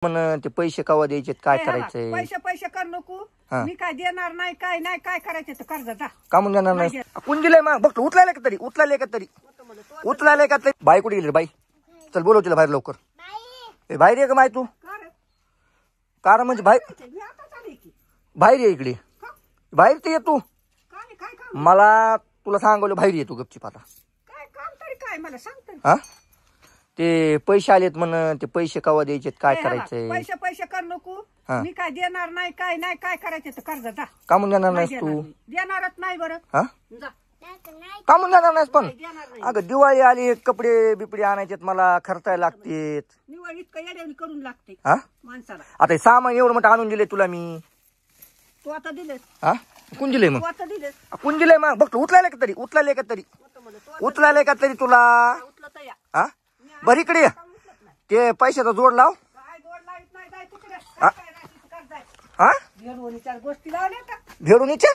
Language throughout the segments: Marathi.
पण ते पैसे कवा द्यायचे काय करायचंय? पैसे पैसे कर नको मी काय देणार नाही काय नाही काय करायचं तर कर्ज जा का म्हणून देणार नाही? कोण दिलंय मग बघ उचलायला का तरी उचलायला का तरी बाई कुठे गेली बाई? चल बोलव तिला बाहेर लवकर. ए बाहेर ये का माय तू? कारण म्हणजे बाहेर ये इकडे बाहेर ते ये तू. मला तुला सांगवलं बाहेर ये तू गपचीप आता. काय काम तरी काय मला सांगते हा ते पैसे आलेत म्हण ते पैसे कवा द्यायचे काय करायचंय? पैसे पैसे कर नको मी काय देणार नाही काय नाही काय करायचं तर कर्ज जा. का म्हणून देणार नाहीस तू? देणारच नाही बरं. हा जा का म्हणून देणार नाहीस? पण देणार नाही. अगं दिवाळी आली कपडे बिपडे आणायचेत मला खर्चायला लागतेत. निवड इतकं येड्याने करून लागते हा माणसाला. आता हे सामान एवढं मोठं आणून दिले तुला मी. तू आता दिलेस हा कोण दिले तू मग? आता दिलेस कोण दिलंय मग बघ उचलायला का तरी उचलायला का तरी तुला? उचलत या हा बरं इकडे ये. ते पैशाचा जोड लाव. काय जोड लावित नाही जाय तिकडे हा भेडवणीच्या गोष्टी लावल्या का भेडून इच्छा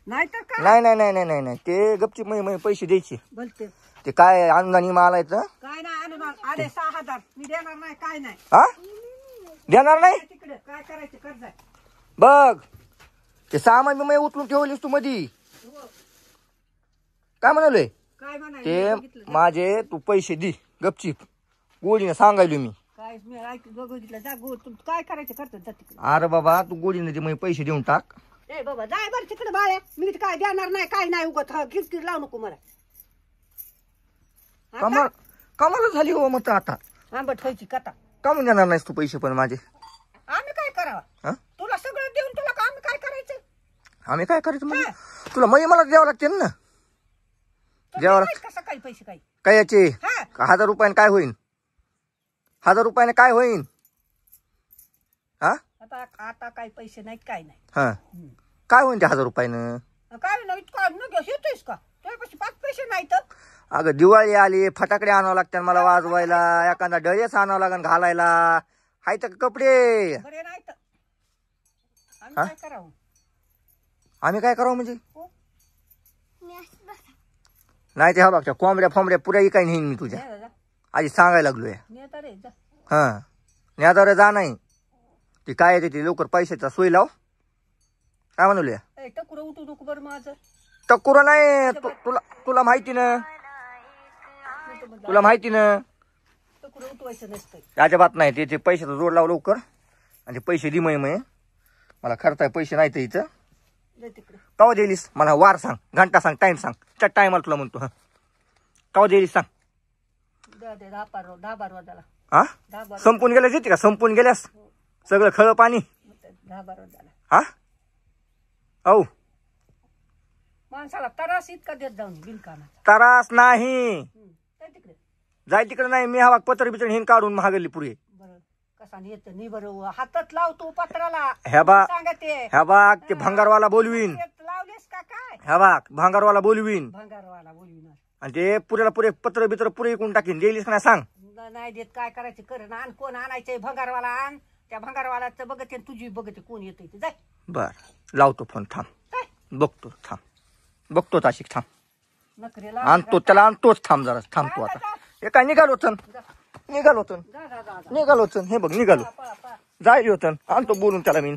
नाही तर काय नाही नाही नाही नाही नाही नाही ते गपची पैसे द्यायचे. बोलते ते काय अनुदान मला येतं काय नाही अनुदान आले 6000 मी देणार नाही काय नाही. हा देणार नाही तिकडे काय करायचं कर्ज आहे. बघ ते सामान मी उचलून ठेवलीस तू मधी काय म्हणालोय काय म्हणाय ते माझे तू पैसे दे गपचीप गोडीने सांगायलो मी. काय मी ऐक बघितलं जा गो तू काय करायचं करतो जा तिकडे. अरे बाबा तू गोडीने ते पैसे देऊन टाक. ए बाबा जाय बरं तिकडे बाळ्या मी काय देणार नाही काय नाही उगत किरकिर लावू नको मला. कमाल कमाल झाली हो मग आता आंबट व्हायची कथा. का म्हणून देणार नाहीस तू पैसे पण माझे? आम्ही काय करावं तुला सगळं देऊन तुला आम्ही काय करायचं? आम्ही काय करायचं म्हणजे तुला मला द्यावं लागते ना. द्यावं लागतं कसं काही पैसे काही काय याचे? हा 1000 रुपयाने काय होईल? 1000 रुपयाने काय होईल? हा आता आता काही पैसे नाही काय नाही. हा काय होईल ते 1000 रुपयानं? काय नाही इतका न घेतोयस का तुझ्यापाशी 5 पैसे नाही तर. अगं दिवाळी आली फटाकडे आणावं लागतात मला वाजवायला एखादा ड्रेस आणावं लागेल घालायला हाय तर कपडे. बरे नाही तर आम्ही काय करावं? आम्ही काय करावं म्हणजे? नाही ते हा बघ कोंबड्या फोंबड्या पुऱ्या काही नेईन मी तुझ्या आधी सांगायला लागलोय. नेता रे जा हा न्यादार जा नाही ती काय येते ती लवकर पैशाचा सोय लाव. काय म्हणूया ए टकुरं उठू नको बरं माझं. टकुरा नाही तुला तुला माहिती ना तुला माहिती ना टकुरं उठवायचं नसतं. अजिबात नाही ते पैशाचा जोड लाव लवकर आणि ते पैसे दि मय मला खर्चाय पैसे नाही तर इथं. तिकडे कवा देलीस मला वार सांग घंटा सांग टाइम सांग त्या टायमाला तुला म्हणतो. हा कवा देलीस सांग. 10-12 वाजायला हा संपून गेल्यास येते का? संपून गेल्यास सगळं खळ पाणी 10-12 वाजायला. हा औ माणसाला तरास इतका देत जाऊन बिनकाना त्रास नाही तिकडे जाय तिकडे नाही मी हवा पत्र बित्र हिन काढून महागल्ली पुरे. बरं कसा येत नाही बरं हातात लावतो पत्राला ह्या बा सांगते ह्या बाग ते भंगारवाला बोलवीन. लावलेस का काय? ह्या बाग भंगारवाला बोलवीन भंगारवाला बोलविणार आणि ते पुरेला पुरे पत्र बित्र पुरे इकून टाकीन. देलीस का नाही सांग. नाही देत काय करायचं कर ना. आण कोण आणायचंय भंगारवाला आण त्या भंगारवालाचं बघते तुझी बघते कोण येते ते जाय. बर लावतो फोन थांब बघतो थांब बघतो ताशिक थांब नखरेला आणतो त्याला आणतोच थांब जरा थांबतो आता. हे काय निघालो चन निघालो चन जा जा जा निघालो चन हे बघ निघालो जायला होतं आणतो बोलून त्याला मी.